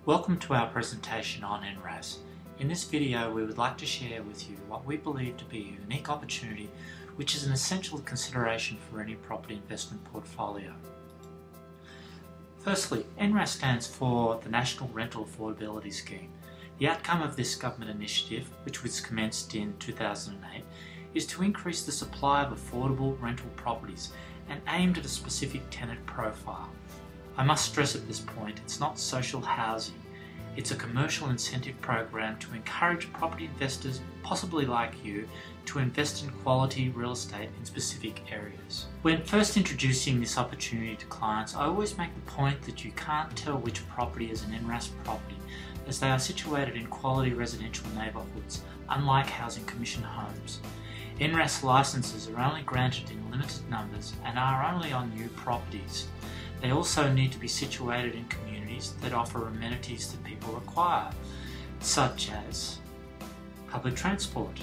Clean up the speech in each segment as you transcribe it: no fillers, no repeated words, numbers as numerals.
Welcome to our presentation on NRAS. In this video we would like to share with you what we believe to be a unique opportunity which is an essential consideration for any property investment portfolio. Firstly, NRAS stands for the National Rental Affordability Scheme. The outcome of this government initiative, which was commenced in 2008, is to increase the supply of affordable rental properties and aimed at a specific tenant profile. I must stress at this point, it's not social housing. It's a commercial incentive program to encourage property investors, possibly like you, to invest in quality real estate in specific areas. When first introducing this opportunity to clients, I always make the point that you can't tell which property is an NRAS property, as they are situated in quality residential neighbourhoods, unlike Housing Commission homes. NRAS licences are only granted in limited numbers and are only on new properties. They also need to be situated in communities that offer amenities that people require, such as public transport,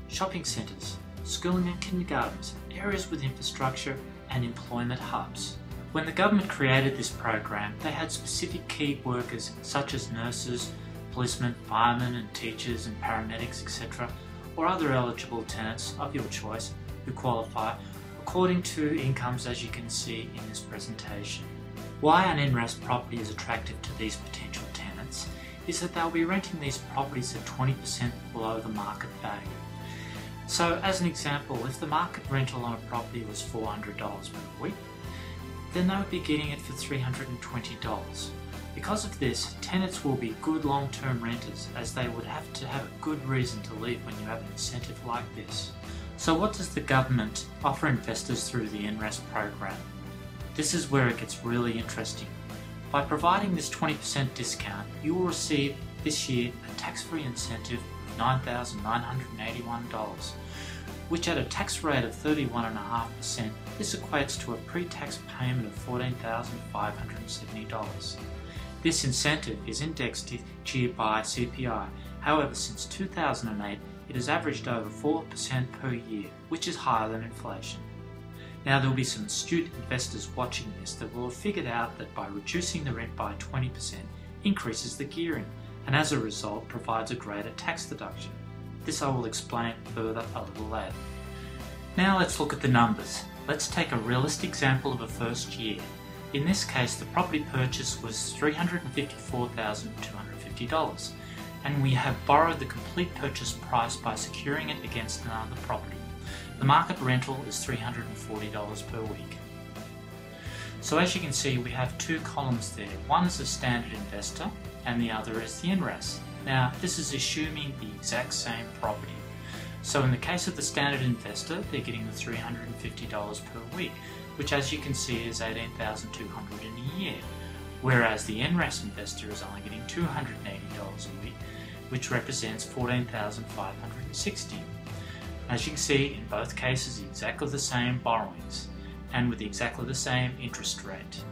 shopping centres, schooling and kindergartens, areas with infrastructure and employment hubs. When the government created this program, they had specific key workers such as nurses, policemen, firemen and teachers and paramedics, etc., or other eligible tenants of your choice who qualify according to incomes, as you can see in this presentation. Why an NRAS property is attractive to these potential tenants is that they'll be renting these properties at 20% below the market value. So as an example, if the market rental on a property was $400 per week, then they would be getting it for $320. Because of this, tenants will be good long-term renters, as they would have to have a good reason to leave when you have an incentive like this. So what does the government offer investors through the NRAS program? This is where it gets really interesting. By providing this 20% discount, you will receive this year a tax-free incentive of $9,981, which at a tax rate of 31.5%, this equates to a pre-tax payment of $14,570. This incentive is indexed each year by CPI. However, since 2008, it has averaged over 4% per year, which is higher than inflation. Now there will be some astute investors watching this that will have figured out that by reducing the rent by 20% increases the gearing, and as a result provides a greater tax deduction. This I will explain further a little later. Now let's look at the numbers. Let's take a realistic example of a first year. In this case, the property purchase was $354,250. and we have borrowed the complete purchase price by securing it against another property. The market rental is $340 per week. So as you can see, we have two columns there. One is the standard investor and the other is the NRAS. Now this is assuming the exact same property. So in the case of the standard investor, they're getting the $350 per week, which as you can see is $18,200 in a year. Whereas the NRAS investor is only getting $280 a week, which represents $14,560. As you can see, in both cases exactly the same borrowings and with exactly the same interest rate.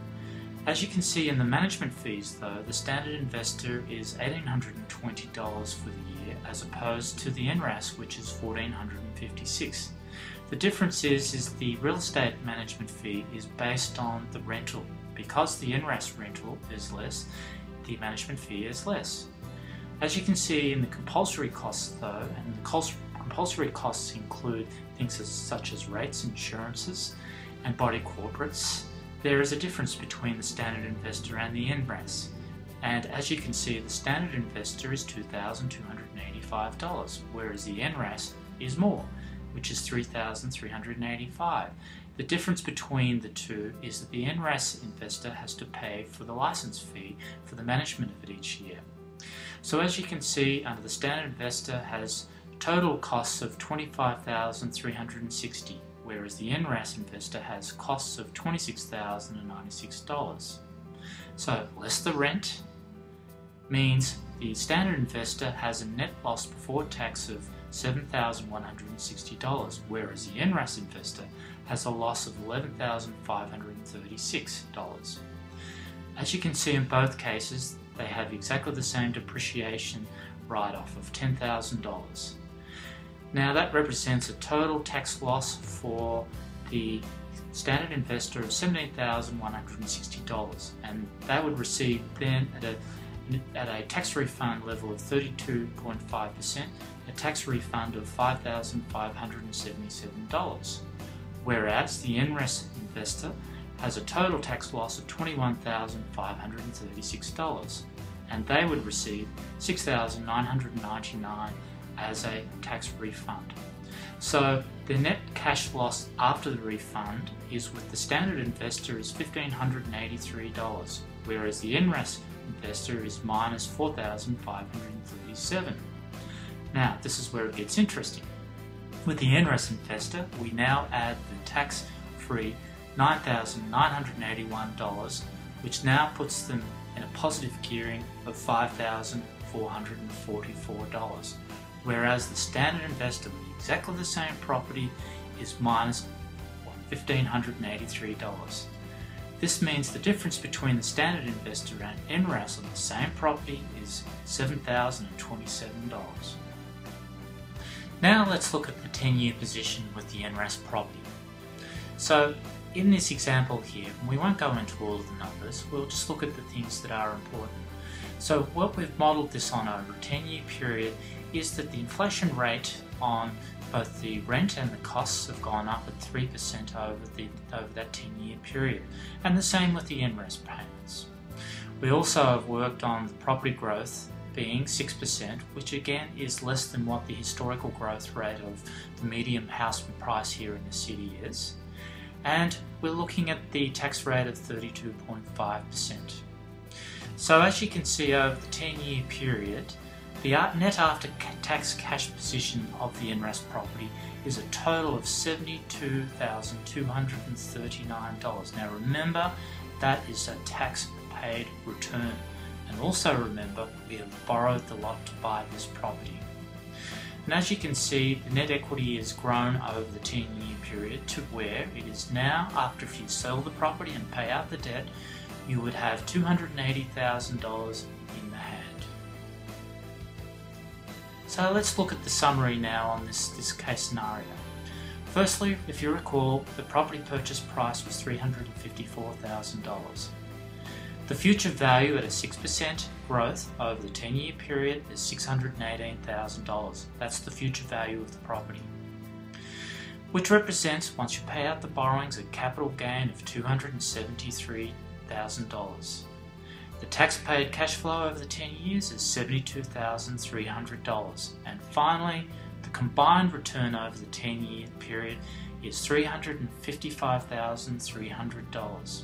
As you can see in the management fees though, the standard investor is $1,820 for the year as opposed to the NRAS, which is $1,456. The difference is the real estate management fee is based on the rental. Because the NRAS rental is less, the management fee is less. As you can see in the compulsory costs though, and the compulsory costs include things such as rates, insurances and body corporates, there is a difference between the standard investor and the NRAS. And as you can see, the standard investor is $2,285, whereas the NRAS is more, which is $3,385. The difference between the two is that the NRAS investor has to pay for the license fee for the management of it each year. So as you can see, under the standard investor has total costs of $25,360, whereas the NRAS investor has costs of $26,096. So less the rent means the standard investor has a net loss before tax of $7,160, whereas the NRAS investor has a loss of $11,536. As you can see in both cases, they have exactly the same depreciation write-off of $10,000. Now that represents a total tax loss for the standard investor of $17,160, and they would receive then at a tax refund level of 32.5%, a tax refund of $5,577, whereas the NRAS investor has a total tax loss of $21,536, and they would receive $6,999 as a tax refund. So the net cash loss after the refund is, with the standard investor, is $1,583, whereas the NRAS investor is minus $4,537. Now this is where it gets interesting. With the NRAS investor, we now add the tax-free $9,981, which now puts them in a positive gearing of $5,444, whereas the standard investor with exactly the same property is minus $1,583. This means the difference between the standard investor and NRAS on the same property is $7,027. Now let's look at the 10-year position with the NRAS property. So in this example here, we won't go into all of the numbers, we'll just look at the things that are important. So what we've modelled this on over a 10-year period is that the inflation rate on both the rent and the costs have gone up at 3% over that 10-year period, and the same with the NRAS payments. We also have worked on the property growth being 6%, which again is less than what the historical growth rate of the median house price here in the city is, and we're looking at the tax rate of 32.5%. So as you can see, over the 10-year period, the net after-tax cash position of the NRAS property is a total of $72,239. Now remember, that is a tax-paid return. And also remember, we have borrowed the lot to buy this property. And as you can see, the net equity has grown over the 10-year period to where it is now, after if you sell the property and pay out the debt, you would have $280,000 in the hand. So let's look at the summary now on this case scenario. Firstly, if you recall, the property purchase price was $354,000. The future value at a 6% growth over the 10-year period is $618,000. That's the future value of the property, which represents, once you pay out the borrowings, a capital gain of $273,000. The tax paid cash flow over the 10 years is $72,300. And finally, the combined return over the 10-year period is $355,300.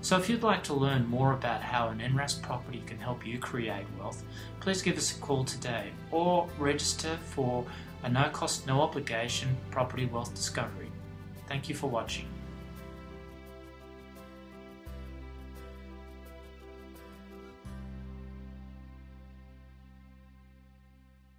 So if you'd like to learn more about how an NRAS property can help you create wealth, please give us a call today or register for a no-cost, no-obligation property wealth discovery. Thank you for watching.